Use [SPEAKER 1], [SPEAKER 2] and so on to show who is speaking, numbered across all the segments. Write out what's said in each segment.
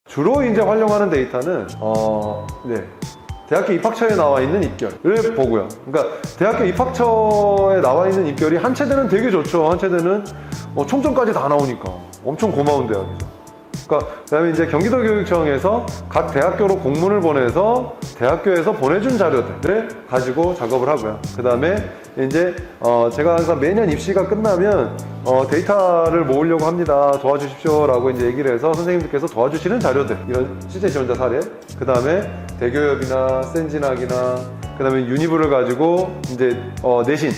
[SPEAKER 1] 주로 이제 활용하는 데이터는 네. 대학교 입학처에 나와 있는 입결을 보고요. 그러니까 대학교 입학처에 나와 있는 입결이 한 체대는 되게 좋죠. 한 체대는 총점까지 다 나오니까 엄청 고마운 대학이죠. 그러니까 그다음에 이제 경기도교육청에서 각 대학교로 공문을 보내서 대학교에서 보내준 자료들을 가지고 작업을 하고요. 그다음에 이제 제가 항상 매년 입시가 끝나면 데이터를 모으려고 합니다. 도와주십시오라고 이제 얘기를 해서 선생님들께서 도와주시는 자료들, 이런 실제 지원자 사례, 그다음에 대교협이나 센진학이나 그다음에 유니브를 가지고 이제 내신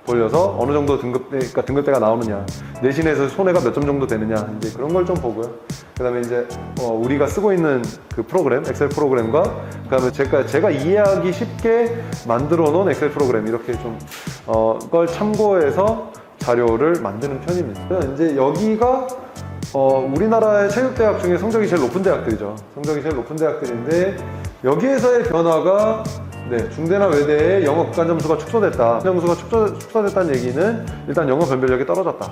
[SPEAKER 1] 돌려서 어느 정도 등급대가 나오느냐, 내신에서 손해가 몇 점 정도 되느냐, 이제 그런 걸 좀 보고요. 그 다음에 이제 우리가 쓰고 있는 그 프로그램, 엑셀 프로그램과 그 다음에 제가 이해하기 쉽게 만들어 놓은 엑셀 프로그램, 이렇게 좀 걸 참고해서 자료를 만드는 편입니다. 이제 여기가 우리나라의 체육대학 중에 성적이 제일 높은 대학들이죠. 성적이 제일 높은 대학들인데, 여기에서의 변화가 중대나 외대의 영어 국간 점수가 축소됐다. 점수가 축소됐다는 얘기는 일단 영어 변별력이 떨어졌다.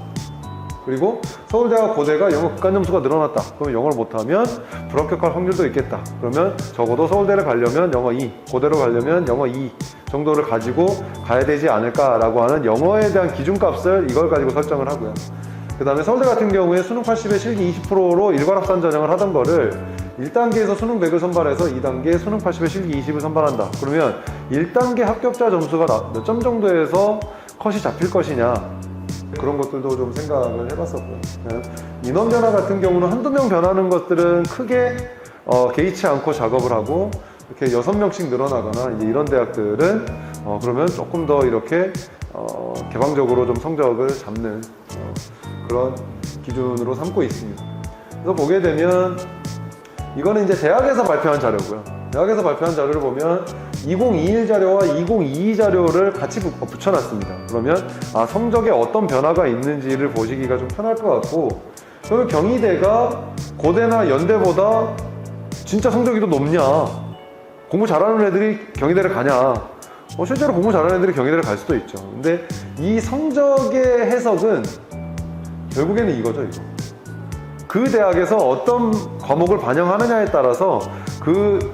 [SPEAKER 1] 그리고 서울대와 고대가 영어 국간 점수가 늘어났다. 그러면 영어를 못하면 불합격할 확률도 있겠다. 그러면 적어도 서울대를 가려면 영어 2, 고대로 가려면 영어 2 정도를 가지고 가야 되지 않을까라고 하는 영어에 대한 기준값을 이걸 가지고 설정을 하고요. 그 다음에 서울대 같은 경우에 수능 80에 실기 20%로 일괄합산 전형을 하던 거를 1단계에서 수능 100을 선발해서 2단계 수능 80에 실기 20을 선발한다. 그러면 1단계 합격자 점수가 몇 점 정도에서 컷이 잡힐 것이냐, 그런 것들도 좀 생각을 해봤었고요. 인원 변화 같은 경우는 한두 명 변하는 것들은 크게 개의치 않고 작업을 하고, 이렇게 6명씩 늘어나거나 이제 이런 대학들은 그러면 조금 더 이렇게 개방적으로 좀 성적을 잡는 그런 기준으로 삼고 있습니다. 그래서 보게 되면 이거는 이제 대학에서 발표한 자료고요. 대학에서 발표한 자료를 보면 2021 자료와 2022 자료를 같이 붙여놨습니다. 그러면 성적에 어떤 변화가 있는지를 보시기가 좀 편할 것 같고, 그러면 경희대가 고대나 연대보다 진짜 성적이 더 높냐, 공부 잘하는 애들이 경희대를 가냐, 실제로 공부 잘하는 애들이 경희대를 갈 수도 있죠. 근데 이 성적의 해석은 결국에는 이거죠, 이거. 그 대학에서 어떤 과목을 반영하느냐에 따라서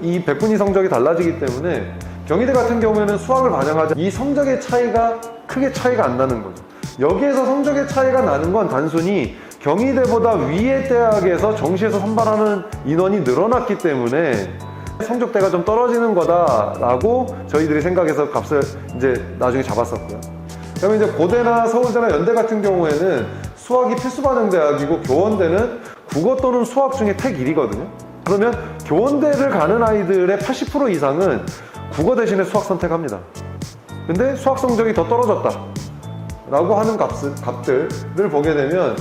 [SPEAKER 1] 이 백분위 성적이 달라지기 때문에, 경희대 같은 경우에는 수학을 반영하자 이 성적의 차이가 크게 차이가 안 나는 거죠. 여기에서 성적의 차이가 나는 건 단순히 경희대보다 위의 대학에서 정시에서 선발하는 인원이 늘어났기 때문에 성적대가 좀 떨어지는 거다라고 저희들이 생각해서 값을 이제 나중에 잡았었고요. 그러면 이제 고대나 서울대나 연대 같은 경우에는 수학이 필수 반영 대학이고, 교원대는 국어 또는 수학 중에 택 1이거든요. 그러면 교원대를 가는 아이들의 80% 이상은 국어 대신에 수학 선택합니다. 근데 수학 성적이 더 떨어졌다 라고 하는 값들을 보게 되면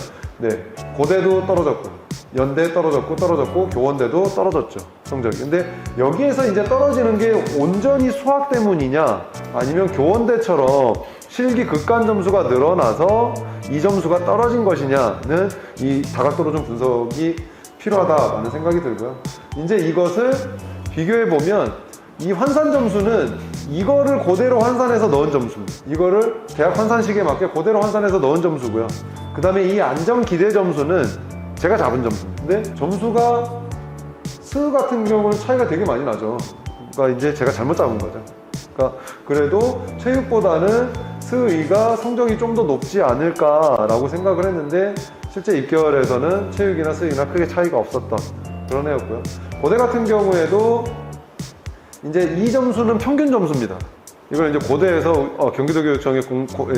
[SPEAKER 1] 고대도 떨어졌고, 연대 떨어졌고, 교원대도 떨어졌죠, 성적이. 근데 여기에서 이제 떨어지는 게 온전히 수학 때문이냐, 아니면 교원대처럼 실기 극간 점수가 늘어나서 이 점수가 떨어진 것이냐는 이 다각도로 좀 분석이 필요하다라는 생각이 들고요. 이제 이것을 비교해 보면, 이 환산 점수는 이거를 그대로 환산해서 넣은 점수입니다. 이거를 대학 환산식에 맞게 그대로 환산해서 넣은 점수고요. 그 다음에 이 안정 기대 점수는 제가 잡은 점수입니다. 근데 점수가 스 같은 경우는 차이가 되게 많이 나죠. 그러니까 이제 제가 잘못 잡은 거죠. 그러니까 그래도 체육보다는 스의가 성적이 좀 더 높지 않을까라고 생각을 했는데, 실제 입결에서는 체육이나 스의나 크게 차이가 없었던 그런 애였고요. 고대 같은 경우에도 이제 이 점수는 평균 점수입니다. 이걸 이제 고대에서 경기도교육청에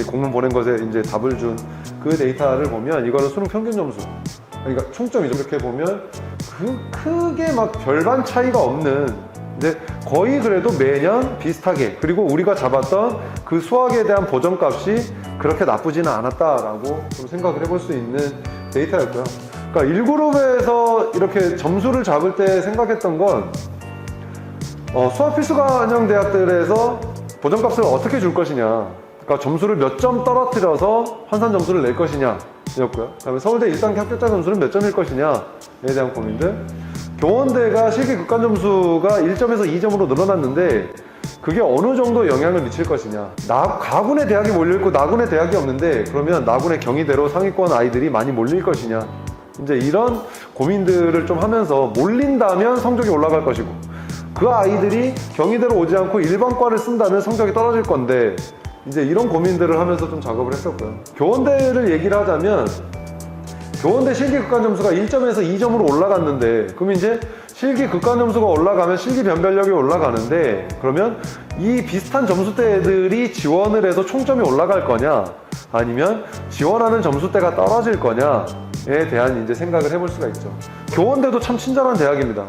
[SPEAKER 1] 공문 보낸 것에 이제 답을 준 그 데이터를 보면, 이거는 수능 평균 점수, 그러니까 총점이죠. 이렇게 보면 크게 막 별반 차이가 없는, 이제 거의 그래도 매년 비슷하게, 그리고 우리가 잡았던 그 수학에 대한 보정값이 그렇게 나쁘지는 않았다라고 좀 생각을 해볼 수 있는 데이터였고요. 그러니까 1그룹에서 이렇게 점수를 잡을 때 생각했던 건 수학 필수반영 대학들에서 보정값을 어떻게 줄 것이냐, 그러니까 점수를 몇 점 떨어뜨려서 환산 점수를 낼 것이냐 였고요. 그다음에 서울대 1단계 합격자 점수는 몇 점일 것이냐에 대한 고민들. 교원대가 실기 극간 점수가 1점에서 2점으로 늘어났는데 그게 어느 정도 영향을 미칠 것이냐. 가군의 대학이 몰려있고 나군의 대학이 없는데, 그러면 나군의 경희대로 상위권 아이들이 많이 몰릴 것이냐 이제 이런 고민들을 좀 하면서 몰린다면 성적이 올라갈 것이고, 그 아이들이 경희대로 오지 않고 일반과를 쓴다면 성적이 떨어질 건데, 이제 이런 고민들을 하면서 좀 작업을 했었고요. 교원대를 얘기를 하자면, 교원대 실기 극간 점수가 1점에서 2점으로 올라갔는데, 그럼 이제 실기 극간 점수가 올라가면 실기 변별력이 올라가는데, 그러면 이 비슷한 점수대 애들이 지원을 해서 총점이 올라갈 거냐, 아니면 지원하는 점수대가 떨어질 거냐에 대한 이제 생각을 해볼 수가 있죠. 교원대도 참 친절한 대학입니다.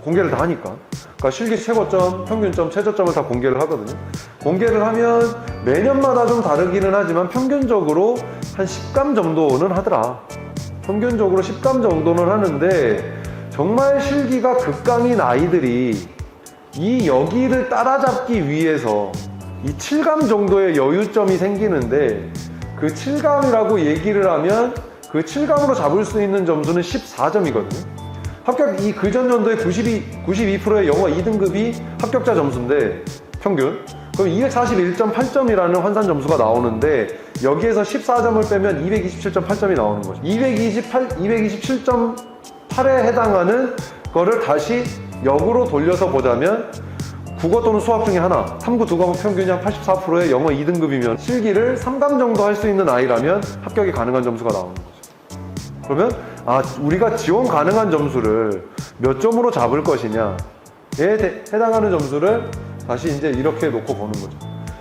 [SPEAKER 1] 공개를 다 하니까. 그러니까 실기 최고점, 평균점, 최저점을 다 공개를 하거든요. 공개를 하면 매년마다 좀 다르기는 하지만 평균적으로 한 10감 정도는 하더라. 평균적으로 10감 정도는 하는데, 정말 실기가 극강인 아이들이 이 여기를 따라잡기 위해서 이 7감 정도의 여유점이 생기는데, 그 7감이라고 얘기를 하면 그 7감으로 잡을 수 있는 점수는 14점이거든요. 합격, 이 그전 연도에 92%의 영어 2등급이 합격자 점수인데, 평균. 그럼 241.8점이라는 환산 점수가 나오는데, 여기에서 14점을 빼면 227.8점이 나오는 거죠. 227.8에 해당하는 거를 다시 역으로 돌려서 보자면, 국어 또는 수학 중에 하나, 3구 두 과목 평균이 한 84%의 영어 2등급이면 실기를 3감 정도 할 수 있는 아이라면 합격이 가능한 점수가 나오는 거죠. 그러면 우리가 지원 가능한 점수를 몇 점으로 잡을 것이냐에 해당하는 점수를 다시 이제 이렇게 놓고 보는 거죠.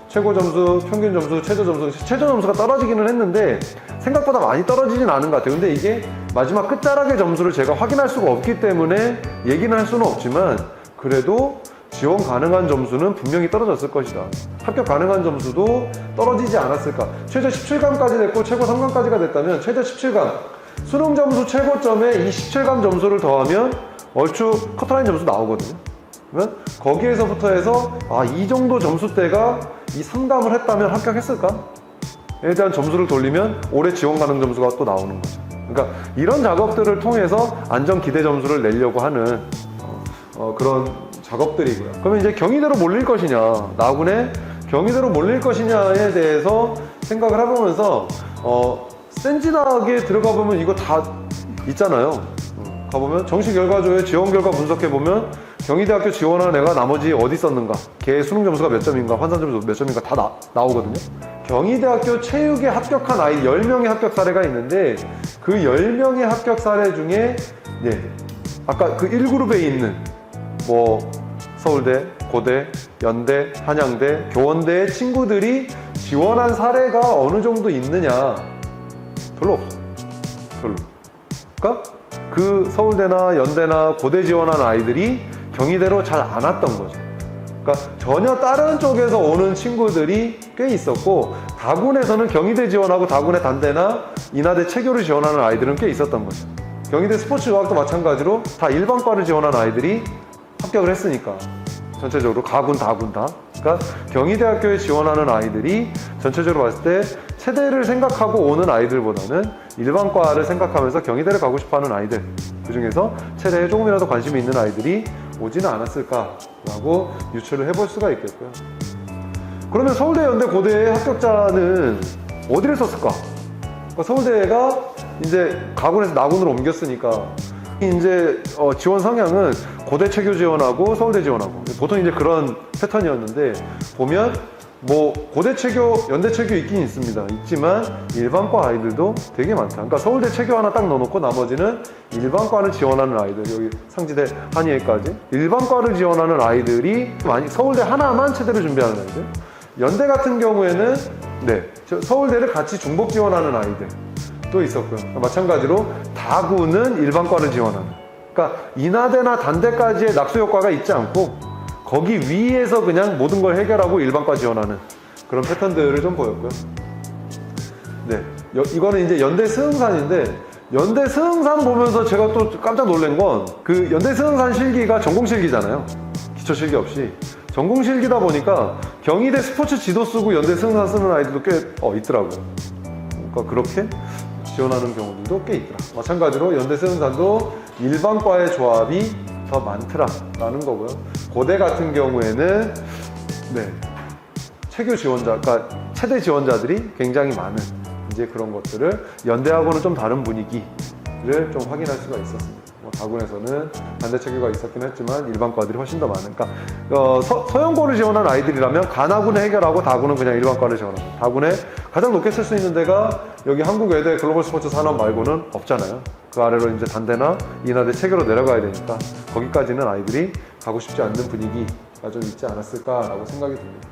[SPEAKER 1] 최고 점수, 평균 점수, 최저 점수. 최저 점수가 떨어지기는 했는데 생각보다 많이 떨어지진 않은 것 같아요. 근데 이게 마지막 끝자락의 점수를 제가 확인할 수가 없기 때문에 얘기는 할 수는 없지만, 그래도 지원 가능한 점수는 분명히 떨어졌을 것이다. 합격 가능한 점수도 떨어지지 않았을까. 최저 17감까지 됐고 최고 3감까지가 됐다면 최저 17감, 수능 점수 최고점에 이 17감 점수를 더하면 얼추 커트라인 점수 나오거든요. 그러면 거기에서부터 해서 이 정도 점수대가 이 3감을 했다면 합격했을까에 대한 점수를 돌리면 올해 지원 가능 점수가 또 나오는 거죠. 그러니까 이런 작업들을 통해서 안전 기대 점수를 내려고 하는 그런 작업들이고요. 그러면 이제 경희대로 몰릴 것이냐, 나군에 경희대로 몰릴 것이냐에 대해서 생각을 해보면서 센진하게 들어가 보면 이거 다 있잖아요. 가보면 정시 결과조에 지원 결과 분석해보면 경희대학교 지원한 애가 나머지 어디 있었는가, 걔 수능 점수가 몇 점인가, 환산 점수 몇 점인가 다 나오거든요. 경희대학교 체육에 합격한 아이 10명의 합격 사례가 있는데, 그 10명의 합격 사례 중에 아까 그 1그룹에 있는 서울대, 고대, 연대, 한양대, 교원대의 친구들이 지원한 사례가 어느 정도 있느냐? 별로 없어. 별로. 그러니까 그 서울대나 연대나 고대 지원한 아이들이 경희대로 잘 안 왔던 거죠. 그러니까 전혀 다른 쪽에서 오는 친구들이 꽤 있었고, 다군에서는 경희대 지원하고 다군의 단대나 인하대 체교를 지원하는 아이들은 꽤 있었던 거죠. 경희대 스포츠과학도 마찬가지로 다 일반과를 지원한 아이들이 합격을 했으니까, 전체적으로 가군, 다군 다. 그러니까 경희대학교에 지원하는 아이들이 전체적으로 봤을 때 체대를 생각하고 오는 아이들보다는 일반과를 생각하면서 경희대를 가고 싶어하는 아이들, 그 중에서 체대에 조금이라도 관심이 있는 아이들이 오지는 않았을까라고 유추를 해볼 수가 있겠고요. 그러면 서울대, 연대, 고대의 합격자는 어디를 썼을까? 그러니까 서울대가 이제 가군에서 나군으로 옮겼으니까 이제 지원 성향은 고대 체교 지원하고 서울대 지원하고, 보통 이제 그런 패턴이었는데, 보면 고대 체교, 연대 체교 있긴 있습니다. 있지만 일반과 아이들도 되게 많다. 그러니까 서울대 체교 하나 딱 넣어놓고 나머지는 일반과를 지원하는 아이들, 여기 상지대, 한의회까지 일반과를 지원하는 아이들이 많이, 서울대 하나만 체대를 준비하는 아이들. 연대 같은 경우에는 서울대를 같이 중복 지원하는 아이들 또 있었고요. 마찬가지로 다구는 일반과를 지원하는, 그러니까 인하대나 단대까지의 낙수 효과가 있지 않고 거기 위에서 그냥 모든 걸 해결하고 일반과 지원하는 그런 패턴들을 좀 보였고요. 이거는 이제 연대 스흥산인데, 연대 스흥산 보면서 제가 또 깜짝 놀란 건, 그 연대 스흥산 실기가 전공 실기잖아요. 기초 실기 없이 전공 실기다 보니까 경희대 스포츠 지도 쓰고 연대 스흥산 쓰는 아이들도 꽤 있더라고요. 그러니까 그렇게 지원하는 경우들도 꽤 있더라. 마찬가지로 연대 스흥산도 일반과의 조합이 더 많더라라는 거고요. 고대 같은 경우에는 체교 지원자, 그러니까 체대 지원자들이 굉장히 많은 이제 그런 것들을, 연대하고는 좀 다른 분위기, 좀 확인할 수가 있었습니다. 뭐 다군에서는 반대 체계가 있었긴 했지만 일반과들이 훨씬 더 많으니까 서영고를 지원한 아이들이라면 가나군을 해결하고 다군은 그냥 일반과를 지원합니다. 다군에 가장 높게 쓸 수 있는 데가 여기 한국외대 글로벌 스포츠 산업 말고는 없잖아요. 그 아래로 이제 단대나 인하대 체계로 내려가야 되니까 거기까지는 아이들이 가고 싶지 않는 분위기가 좀 있지 않았을까라고 생각이 듭니다.